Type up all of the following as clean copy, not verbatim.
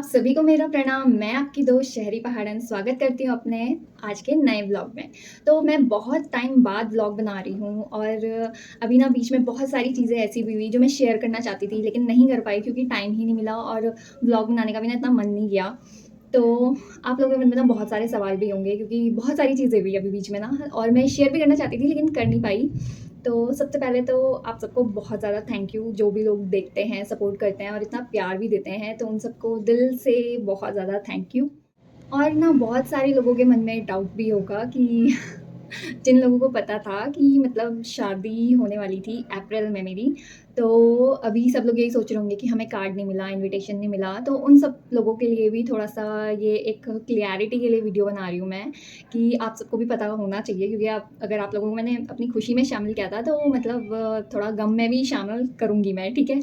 सभी को मेरा प्रणाम। मैं आपकी दोस्त शहरी पहाड़न स्वागत करती हूँ अपने आज के नए व्लॉग में। तो मैं बहुत टाइम बाद व्लॉग बना रही हूँ और अभी ना बीच में बहुत सारी चीज़ें ऐसी भी हुई जो मैं शेयर करना चाहती थी लेकिन नहीं कर पाई क्योंकि टाइम ही नहीं मिला और व्लॉग बनाने का भी ना इतना मन नहीं किया। तो आप लोगों के मन में ना बहुत सारे सवाल भी होंगे क्योंकि बहुत सारी चीज़ें हुई अभी बीच में ना और मैं शेयर भी करना चाहती थी लेकिन कर नहीं पाई। तो सबसे पहले तो आप सबको बहुत ज़्यादा थैंक यू, जो भी लोग देखते हैं, सपोर्ट करते हैं और इतना प्यार भी देते हैं, तो उन सबको दिल से बहुत ज़्यादा थैंक यू। और ना बहुत सारे लोगों के मन में डाउट भी होगा कि जिन लोगों को पता था कि मतलब शादी होने वाली थी अप्रैल में मेरी, तो अभी सब लोग यही सोच रहे होंगे कि हमें कार्ड नहीं मिला, इनविटेशन नहीं मिला। तो उन सब लोगों के लिए भी थोड़ा-सा ये एक क्लैरिटी के लिए वीडियो बना रही हूँ मैं कि आप सबको भी पता होना चाहिए क्योंकि अगर आप लोगों को मैंने अपनी खुशी में शामिल किया था, तो मतलब थोड़ा गम में भी शामिल करूँगी मैं, ठीक है?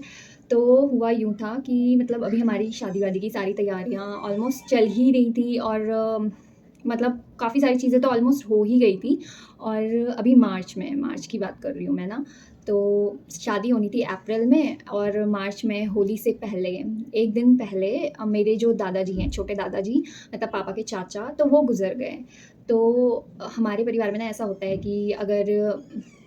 तो हुआ यूँ था कि मतलब अभी हमारी शादी-वादी की सारी तैयारियाँ ऑलमोस्ट चल ही रही थी और मतलब काफ़ी सारी चीज़ें तो ऑलमोस्ट हो ही गई थी और अभी मार्च की बात कर रही हूँ मैं ना, तो शादी होनी थी अप्रैल में और मार्च में होली से पहले 1 दिन पहले मेरे जो दादाजी हैं, छोटे दादाजी मतलब पापा के चाचा, तो वो गुज़र गए। तो हमारे परिवार में ना ऐसा होता है कि अगर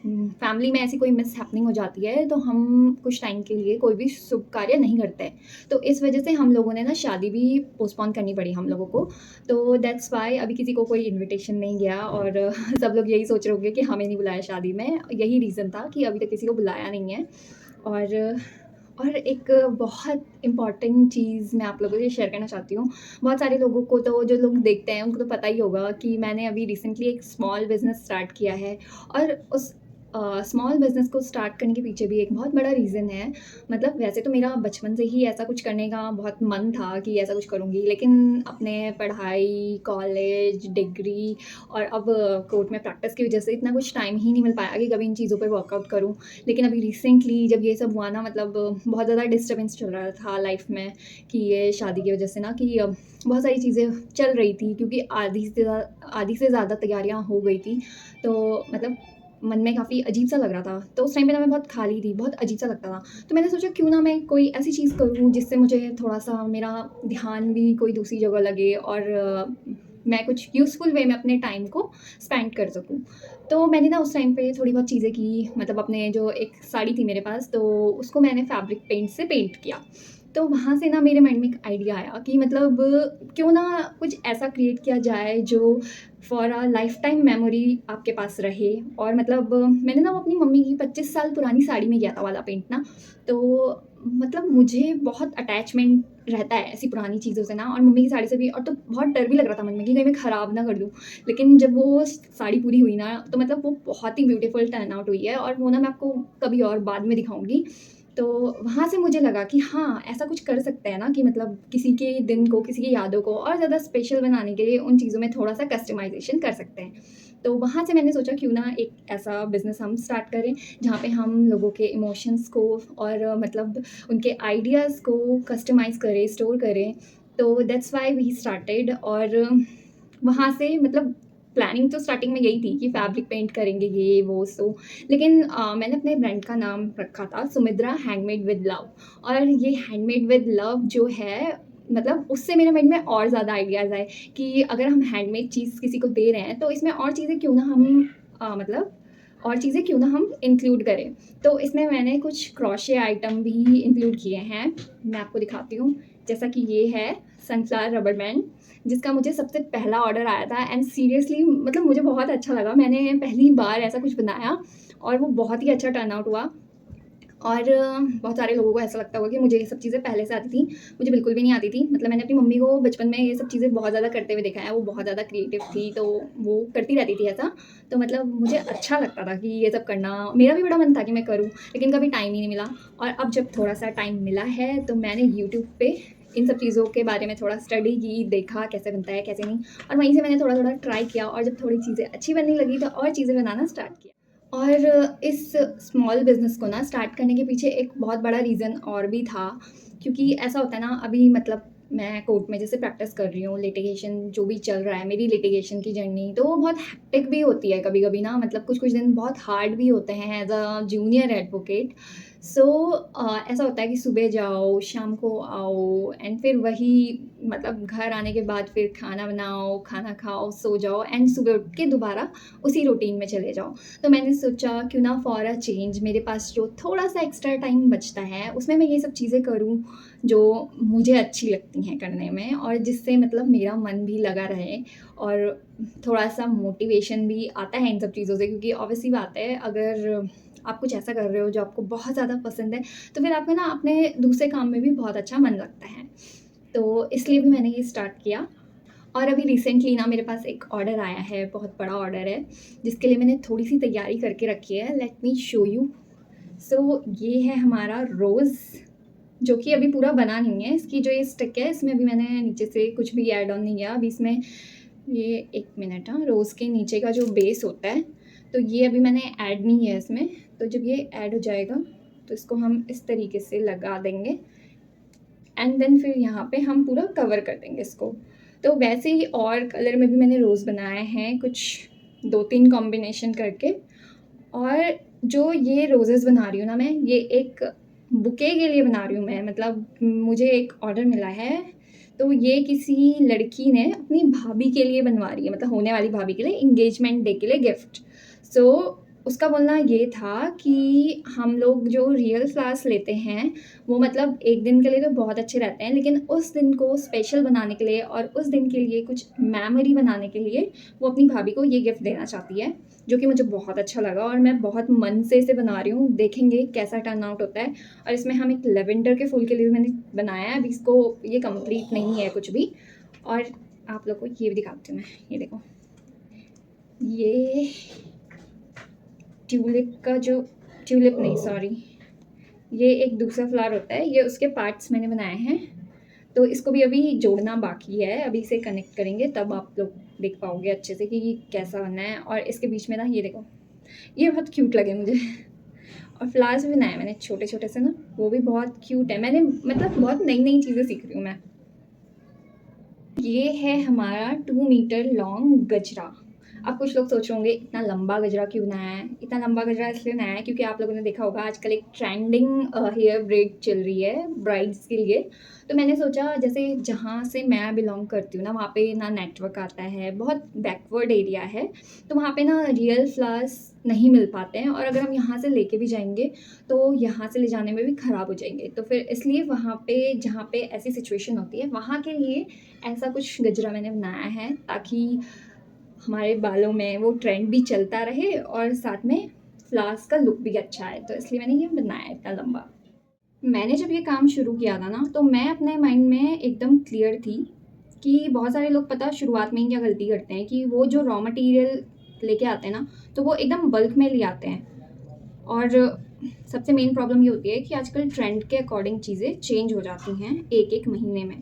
फैमिली में ऐसी कोई मिसहैपनिंग हो जाती है, तो हम कुछ टाइम के लिए कोई भी शुभ कार्य नहीं करते हैं। तो इस वजह से हम लोगों ने ना शादी भी पोस्टपोन करनी पड़ी हम लोगों को। तो दैट्स व्हाई अभी किसी को कोई इन्विटेशन नहीं गया और सब लोग यही सोच रहे होंगे कि हमें नहीं बुलाया शादी में। यही रीज़न था कि अभी तक किसी को बुलाया नहीं है। और और एक बहुत इम्पॉर्टेंट चीज़ मैं आप लोगों से शेयर करना चाहती हूँ। बहुत सारे लोगों को तो जो लोग देखते हैं उनको तो पता ही होगा कि मैंने अभी रिसेंटली एक स्मॉल बिज़नेस स्टार्ट किया है और उस स्मॉल बिज़नेस को स्टार्ट करने के पीछे भी एक बहुत बड़ा रीज़न है। मतलब वैसे तो मेरा बचपन से ही ऐसा कुछ करने का बहुत मन था कि ऐसा कुछ करूँगी, लेकिन अपने पढ़ाई, कॉलेज, डिग्री और अब कोर्ट में प्रैक्टिस की वजह से इतना कुछ टाइम ही नहीं मिल पाया कि कभी इन चीज़ों पे वर्कआउट करूँ। लेकिन अभी रिसेंटली जब ये सब हुआ ना, मतलब बहुत ज़्यादा डिस्टर्बेंस चल रहा था लाइफ में कि ये शादी की वजह से ना कि बहुत सारी चीज़ें चल रही थी क्योंकि आधी से ज़्यादा तैयारियाँ हो गई थी। तो मतलब मन में काफ़ी अजीब-सा लग रहा था। तो उस टाइम पे ना मैं बहुत खाली थी, बहुत अजीब-सा लगता था। तो मैंने सोचा क्यों ना मैं कोई ऐसी चीज़ करूँ जिससे मुझे थोड़ा-सा मेरा ध्यान भी कोई दूसरी जगह लगे और मैं कुछ यूज़फुल वे में अपने टाइम को स्पेंड कर सकूँ। तो मैंने ना उस टाइम पे थोड़ी बहुत चीज़ें की, मतलब अपने जो एक साड़ी थी मेरे पास, तो उसको मैंने फैब्रिक पेंट से पेंट किया। तो वहाँ से ना मेरे माइंड में एक आइडिया आया कि मतलब क्यों ना कुछ ऐसा क्रिएट किया जाए जो for a life time memory आपके पास रहे। और मतलब मैंने ना वो अपनी मम्मी की 25 साल पुरानी साड़ी में किया था वाला पेंट ना। तो मतलब मुझे बहुत अटैचमेंट रहता है ऐसी पुरानी चीज़ों से ना, और मम्मी की साड़ी से भी। और तो बहुत डर भी लग रहा था मन में कि कहीं मैं ख़राब ना कर दूँ। लेकिन जब वो साड़ी पूरी हुई ना, तो मतलब वो बहुत ही ब्यूटीफुल टर्न आउट हुई है और वो ना मैं आपको कभी और बाद में दिखाऊँगी। तो वहाँ से मुझे लगा कि हाँ, ऐसा कुछ कर सकते हैं ना कि मतलब किसी के दिन को, किसी की यादों को और ज़्यादा स्पेशल बनाने के लिए उन चीज़ों में थोड़ा-सा कस्टमाइज़ेशन कर सकते हैं। तो वहाँ से मैंने सोचा क्यों ना एक ऐसा बिज़नेस हम स्टार्ट करें, जहाँ पे हम लोगों के इमोशंस को और मतलब उनके आइडियाज़ को कस्टमाइज़ करें, स्टोर करें। तो दैट्स व्हाई वी स्टार्टेड। और वहाँ से मतलब प्लानिंग तो स्टार्टिंग में यही थी कि फैब्रिक पेंट करेंगे, ये, वो, सो। लेकिन मैंने अपने ब्रांड का नाम रखा था सुमिद्रा हैंडमेड विद लव। और ये हैंडमेड विद लव जो है, मतलब उससे मेरे माइंड में और ज़्यादा आइडियाज़ आए कि अगर हम हैंडमेड चीज़ किसी को दे रहे हैं, तो इसमें और चीज़ें क्यों ना हम मतलब और चीज़ें क्यों ना हम इंक्लूड करें। तो इसमें मैंने कुछ क्रोशे आइटम भी इंक्लूड किए हैं। मैं आपको दिखाती हूँ। जैसा कि ये है सनफ्लावर रबर बैंड, जिसका मुझे सबसे पहला ऑर्डर आया था एंड सीरियसली मतलब मुझे बहुत अच्छा लगा। मैंने पहली बार ऐसा कुछ बनाया और वो बहुत ही अच्छा टर्न आउट हुआ। और बहुत सारे लोगों को ऐसा लगता होगा कि मुझे ये सब चीज़ें पहले से आती थी। मुझे बिल्कुल भी नहीं आती थी। मतलब मैंने अपनी मम्मी को बचपन में ये सब चीज़ें बहुत ज़्यादा करते हुए देखा है। वो बहुत ज़्यादा क्रिएटिव थी, तो वो करती रहती थी ऐसा। तो मतलब मुझे अच्छा लगता था कि ये सब करना, मेरा भी बड़ा मन था कि मैं करूँ, लेकिन कभी टाइम ही नहीं मिला। और अब जब थोड़ा-सा टाइम मिला है, तो मैंने यूट्यूब पे इन सब चीज़ों के बारे में थोड़ा स्टडी की, देखा कैसे बनता है, कैसे नहीं। और वहीं से मैंने थोड़ा-थोड़ा ट्राई किया और जब थोड़ी चीज़ें अच्छी बनने लगी, तो और चीज़ें बनाना स्टार्ट किया। और इस स्मॉल बिज़नेस को ना स्टार्ट करने के पीछे एक बहुत बड़ा रीज़न और भी था, क्योंकि ऐसा होता है ना, अभी मतलब मैं कोर्ट में जैसे प्रैक्टिस कर रही हूँ, लिटिगेशन जो भी चल रहा है, मेरी लिटिगेशन की जर्नी, तो वो बहुत हेक्टिक भी होती है कभी-कभी ना। मतलब कुछ-कुछ दिन बहुत हार्ड भी होते हैं एज़ अ जूनियर एडवोकेट। सो ऐसा होता है कि सुबह जाओ, शाम को आओ एंड फिर वही मतलब घर आने के बाद फिर खाना बनाओ, खाना खाओ, सो जाओ एंड सुबह उठ के दोबारा उसी रूटीन में चले जाओ। तो मैंने सोचा क्यों ना फॉर अ चेंज मेरे पास जो थोड़ा-सा एक्स्ट्रा टाइम बचता है, उसमें मैं ये सब चीज़ें करूँ जो मुझे अच्छी लगती हैं करने में और जिससे मतलब मेरा मन भी लगा रहे और थोड़ा-सा मोटिवेशन भी आता है इन सब चीज़ों से क्योंकि ऑब्वियस सी बात है अगर आप कुछ ऐसा कर रहे हो जो आपको बहुत ज़्यादा पसंद है, तो फिर आपका ना अपने दूसरे काम में भी बहुत अच्छा मन लगता है। तो इसलिए भी मैंने ये स्टार्ट किया और अभी रिसेंटली ना मेरे पास एक ऑर्डर आया है, बहुत बड़ा ऑर्डर है, जिसके लिए मैंने थोड़ी-सी तैयारी करके रखी है। Let me show you. So ये है हमारा रोज़, जो कि अभी पूरा बना नहीं है। इसकी जो ये स्टिक है, इसमें अभी मैंने नीचे से कुछ भी ऐड ऑन नहीं किया। अभी इसमें ये 1 मिनट हाँ, रोज़ के नीचे का जो बेस होता है, तो ये अभी मैंने ऐड नहीं किया इसमें। तो जब ये ऐड हो जाएगा, तो इसको हम इस तरीके से लगा देंगे एंड देन फिर यहाँ पे हम पूरा कवर कर देंगे इसको। तो वैसे ही और कलर में भी मैंने रोज़ बनाए हैं, कुछ 2-3 कॉम्बिनेशन करके। और जो ये रोज़ेज़ बना रही हूँ ना मैं, ये एक बुके के लिए बना रही हूँ मैं। मतलब मुझे एक ऑर्डर मिला है, तो ये किसी लड़की ने अपनी भाभी के लिए बनवा रही है, मतलब होने वाली भाभी के लिए, एंगेजमेंट डे के लिए गिफ्ट। सो उसका बोलना ये था कि हम लोग जो रियल फ्लावर्स लेते हैं, वो मतलब एक दिन के लिए तो बहुत अच्छे रहते हैं, लेकिन उस दिन को स्पेशल बनाने के लिए और उस दिन के लिए कुछ मेमोरी बनाने के लिए वो अपनी भाभी को ये गिफ्ट देना चाहती है, जो कि मुझे बहुत अच्छा लगा और मैं बहुत मन से इसे बना रही हूँ। देखेंगे कैसा टर्न आउट होता है। और इसमें हम एक लेवेंडर के फूल के लिए भी मैंने बनाया है। अभी इसको ये कंप्लीट नहीं है कुछ भी। और आप लोग को ये भी दिखाती हूँ मैं, ये देखो। ये ट्यूलिप का जो ट्यूलिप नहीं सॉरी, ये एक दूसरा फ्लावर होता है, ये उसके पार्ट्स मैंने बनाए हैं। तो इसको भी अभी जोड़ना बाकी है, अभी इसे कनेक्ट करेंगे तब आप लोग देख पाओगे अच्छे से कि कैसा बनना है। और इसके बीच में ना ये देखो, ये बहुत क्यूट लगे मुझे। और फ्लावर्स भी बनाए मैंने छोटे छोटे से ना, वो भी बहुत क्यूट है। मैंने मतलब बहुत नई नई चीज़ें सीख रही हूँ मैं। ये है हमारा 2 मीटर लॉन्ग गजरा। अब कुछ लोग सोच रहे होंगे इतना लंबा गजरा क्यों बनाया है? इतना लंबा गजरा इसलिए बनाया है क्योंकि आप लोगों ने देखा होगा आजकल एक ट्रेंडिंग हेयर ब्रेड चल रही है ब्राइड्स के लिए। तो मैंने सोचा जैसे जहाँ से मैं बिलॉन्ग करती हूँ ना, वहाँ पे ना नेटवर्क आता है, बहुत बैकवर्ड एरिया है। तो वहाँ पे ना रियल फ्लावर्स नहीं मिल पाते हैं और अगर हम यहाँ से लेके भी जाएँगे, तो यहाँ से ले जाने में भी ख़राब हो जाएँगे। तो फिर इसलिए वहाँ पे जहाँ पे ऐसी सिचुएशन होती है, वहाँ के लिए ऐसा कुछ गजरा मैंने बनाया है ताकि हमारे बालों में वो ट्रेंड भी चलता रहे और साथ में फ्लावर्स का लुक भी अच्छा है। तो इसलिए मैंने ये बनाया है इतना लंबा। मैंने जब ये काम शुरू किया था ना, तो मैं अपने माइंड में एकदम क्लियर थी कि बहुत सारे लोग पता शुरुआत में ही क्या गलती करते हैं कि वो जो रॉ मटेरियल लेके आते हैं ना, तो वो एकदम बल्क में ले आते हैं। और सबसे मेन प्रॉब्लम ये होती है कि आजकल ट्रेंड के अकॉर्डिंग चीज़ें चेंज हो जाती हैं एक-एक महीने में।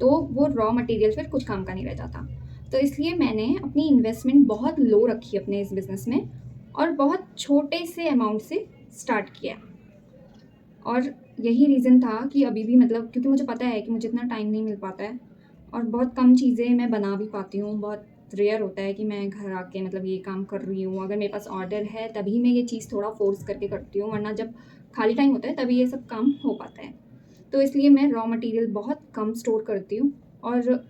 तो वो रॉ मटेरियल फिर कुछ काम का नहीं रह जाता। तो इसलिए मैंने अपनी इन्वेस्टमेंट बहुत लो रखी अपने इस बिज़नेस में और बहुत छोटे से अमाउंट से स्टार्ट किया। और यही रीज़न था कि अभी भी मतलब क्योंकि मुझे पता है कि मुझे इतना टाइम नहीं मिल पाता है और बहुत कम चीज़ें मैं बना भी पाती हूँ। बहुत रेयर होता है कि मैं घर आके मतलब ये काम कर रही हूँ। अगर मेरे पास ऑर्डर है तभी मैं ये चीज़ थोड़ा फ़ोर्स करके करती हूँ, वरना जब खाली टाइम होता है तभी ये सब काम हो पाता है। तो इसलिए मैं रॉ मटेरियल बहुत कम स्टोर करती हूँ। और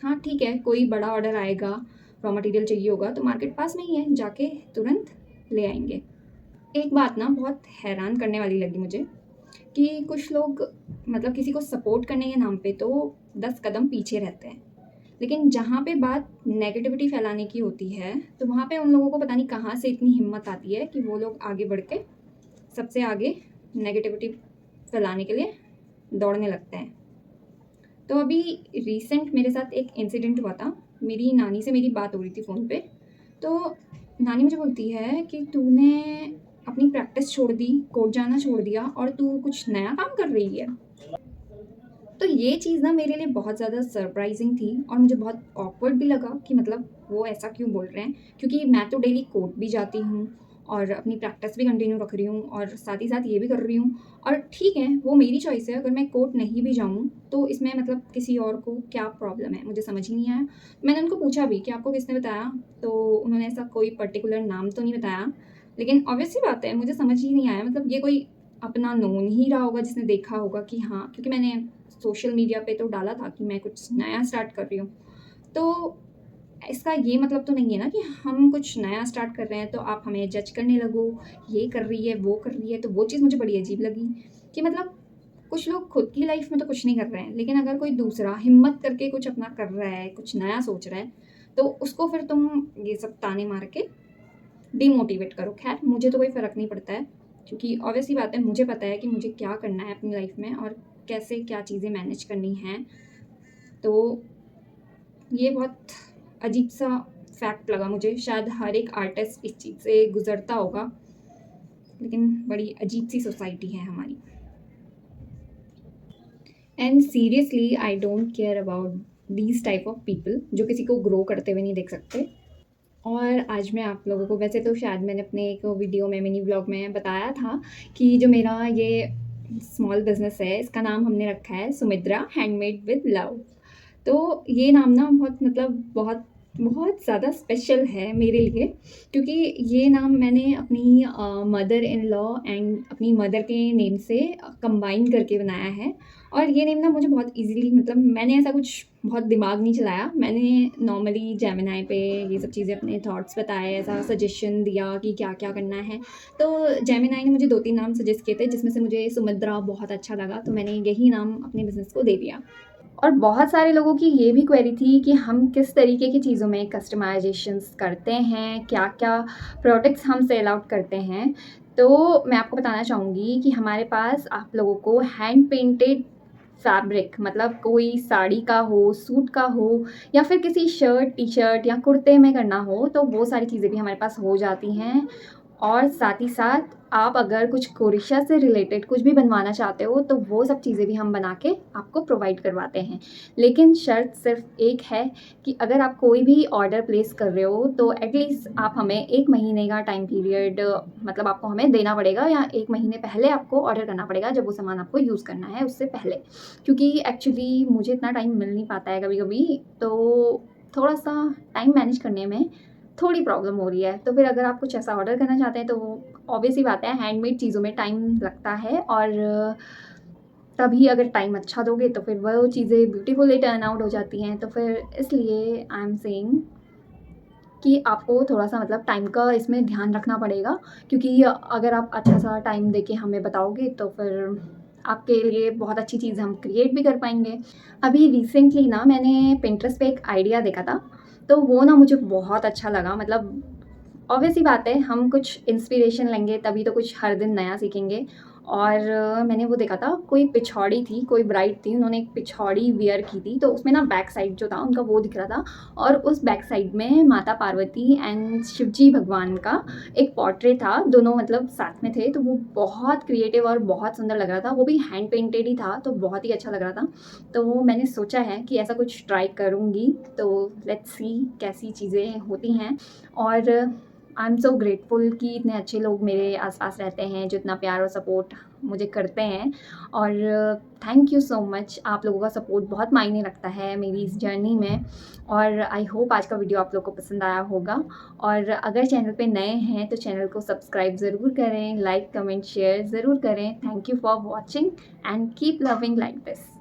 हाँ, ठीक है, कोई बड़ा ऑर्डर आएगा, रॉ मटेरियल चाहिए होगा तो मार्केट पास में ही है, जाके तुरंत ले आएँगे। एक बात ना बहुत हैरान करने वाली लगी मुझे कि कुछ लोग मतलब किसी को सपोर्ट करने के नाम पे तो 10 कदम पीछे रहते हैं। लेकिन जहाँ पे बात नेगेटिविटी फैलाने की होती है, तो वहाँ पे उन लोगों को पता नहीं कहाँ से इतनी हिम्मत आती है कि वो लोग आगे बढ़ के सबसे आगे नेगेटिविटी फैलाने के लिए दौड़ने लगते हैं। तो अभी रिसेंट मेरे साथ एक इंसिडेंट हुआ था। मेरी नानी से मेरी बात हो रही थी फ़ोन पे। तो नानी मुझे बोलती है कि तूने अपनी प्रैक्टिस छोड़ दी, कोर्ट जाना छोड़ दिया और तू कुछ नया काम कर रही है। तो ये चीज़ ना मेरे लिए बहुत ज़्यादा सरप्राइजिंग थी और मुझे बहुत ऑकवर्ड भी लगा कि मतलब वो ऐसा क्यों बोल रहे हैं, क्योंकि मैं तो डेली कोर्ट भी जाती हूँ और अपनी प्रैक्टिस भी कंटिन्यू रख रही हूँ और साथ ही साथ ये भी कर रही हूँ। और ठीक है, वो मेरी चॉइस है, अगर मैं कोर्ट नहीं भी जाऊँ तो इसमें मतलब किसी और को क्या प्रॉब्लम है, मुझे समझ ही नहीं आया। मैंने उनको पूछा भी कि आपको किसने बताया, तो उन्होंने ऐसा कोई पर्टिकुलर नाम तो नहीं बताया, लेकिन ऑब्वियस सी बात है मुझे समझ ही नहीं आया। मतलब ये कोई अपना नोन ही रहा होगा जिसने देखा होगा कि हाँ, क्योंकि मैंने सोशल मीडिया पे तो डाला था कि मैं कुछ नया स्टार्ट कर रही हूँ। तो इसका ये मतलब तो नहीं है ना कि हम कुछ नया स्टार्ट कर रहे हैं तो आप हमें जज करने लगो, ये कर रही है, वो कर रही है। तो वो चीज़ मुझे बड़ी अजीब लगी कि मतलब कुछ लोग खुद की लाइफ में तो कुछ नहीं कर रहे हैं, लेकिन अगर कोई दूसरा हिम्मत करके कुछ अपना कर रहा है, कुछ नया सोच रहा है, तो उसको फिर तुम ये सब ताने मार के डिमोटिवेट करो। खैर, मुझे तो कोई फ़र्क नहीं पड़ता है, क्योंकि ऑब्वियस सी बात है, मुझे पता है कि मुझे क्या करना है अपनी लाइफ में और कैसे क्या चीज़ें मैनेज करनी हैं। तो ये बहुत अजीब-सा फैक्ट लगा मुझे। शायद हर एक आर्टिस्ट इस चीज़ से गुज़रता होगा, लेकिन बड़ी अजीब-सी सोसाइटी है हमारी। And seriously I don't care about these type of people जो किसी को ग्रो करते हुए नहीं देख सकते। और आज मैं आप लोगों को, वैसे तो शायद मैंने अपने एक वीडियो में, मिनी व्लॉग में बताया था कि जो मेरा ये स्मॉल बिज़नेस है, इसका नाम हमने रखा है सुमित्रा हैंडमेड विद लव। तो ये नाम ना बहुत मतलब बहुत बहुत ज़्यादा स्पेशल है मेरे लिए, क्योंकि ये नाम मैंने अपनी मदर इन लॉ एंड अपनी मदर के नेम से कंबाइन करके बनाया है। और ये नेम ना मुझे बहुत ईज़िली, मतलब मैंने ऐसा कुछ बहुत दिमाग नहीं चलाया। मैंने नॉर्मली जेमिनी पे ये सब चीज़ें अपने थॉट्स बताए, ऐसा सजेशन दिया कि क्या-क्या करना है। तो जेमिनी ने मुझे 2-3 नाम सजेस्ट किए थे, जिसमें से मुझे सुमित्रा बहुत अच्छा लगा, तो मैंने यही नाम अपने बिज़नेस को दे दिया। और बहुत सारे लोगों की ये भी क्वेरी थी कि हम किस तरीके की चीज़ों में कस्टमाइज़ेशंस करते हैं, क्या-क्या प्रोडक्ट्स हम सेल आउट करते हैं। तो मैं आपको बताना चाहूँगी कि हमारे पास आप लोगों को हैंड पेंटेड फैब्रिक, मतलब कोई साड़ी का हो, सूट का हो, या फिर किसी शर्ट, टी-शर्ट या कुर्ते में करना हो, तो वो सारी चीज़ें भी हमारे पास हो जाती हैं। और साथ ही साथ आप अगर कुछ क्रोशा से रिलेटेड कुछ भी बनवाना चाहते हो, तो वो सब चीज़ें भी हम बना के आपको प्रोवाइड करवाते हैं। लेकिन शर्त सिर्फ़ एक है कि अगर आप कोई भी ऑर्डर प्लेस कर रहे हो, तो एटलीस्ट आप हमें 1 महीने का टाइम पीरियड, मतलब आपको हमें देना पड़ेगा, या 1 महीने पहले आपको ऑर्डर करना पड़ेगा, जब वो सामान आपको यूज़ करना है उससे पहले। क्योंकि एक्चुअली मुझे इतना टाइम मिल नहीं पाता है कभी-कभी, तो थोड़ा-सा टाइम मैनेज करने में थोड़ी प्रॉब्लम हो रही है। तो फिर अगर आप कुछ ऐसा ऑर्डर करना चाहते हैं, तो ऑब्वियस सी बात है, हैंडमेड चीज़ों में टाइम लगता है, और तभी अगर टाइम अच्छा दोगे तो फिर वो चीज़ें ब्यूटीफुली टर्न आउट हो जाती हैं। तो फिर इसलिए आई एम सेइंग कि आपको थोड़ा-सा मतलब टाइम का इसमें ध्यान रखना पड़ेगा, क्योंकि अगर आप अच्छा-सा टाइम देके हमें बताओगे, तो फिर आपके लिए बहुत अच्छी चीज़ हम क्रिएट भी कर पाएँगे। अभी रिसेंटली ना मैंने पिंटरेस्ट पे एक आइडिया देखा था, तो वो ना मुझे बहुत अच्छा लगा। मतलब ऑब्वियस सी बात है, हम कुछ इंस्पिरेशन लेंगे तभी तो कुछ हर दिन नया सीखेंगे। और मैंने वो देखा था, कोई पिछौड़ी थी, कोई ब्राइड थी, उन्होंने एक पिछौड़ी वियर की थी, तो उसमें ना बैक साइड जो था उनका वो दिख रहा था, और उस बैक साइड में माता पार्वती एंड शिवजी भगवान का एक पोर्ट्रेट था, दोनों मतलब साथ में थे। तो वो बहुत क्रिएटिव और बहुत सुंदर लग रहा था, वो भी हैंड पेंटेड ही था, तो बहुत ही अच्छा लग रहा था। तो मैंने सोचा है कि ऐसा कुछ ट्राई करूँगी, तो लेट्स सी कैसी चीज़ें होती हैं। और आई एम सो ग्रेटफुल कि इतने अच्छे लोग मेरे आसपास रहते हैं, जो इतना प्यार और सपोर्ट मुझे करते हैं। और थैंक यू सो मच, आप लोगों का सपोर्ट बहुत मायने रखता है मेरी इस जर्नी में। और आई होप आज का वीडियो आप लोग को पसंद आया होगा। और अगर चैनल पे नए हैं तो चैनल को सब्सक्राइब ज़रूर करें, लाइक कमेंट शेयर ज़रूर करें। Thank you for watching and keep loving like this.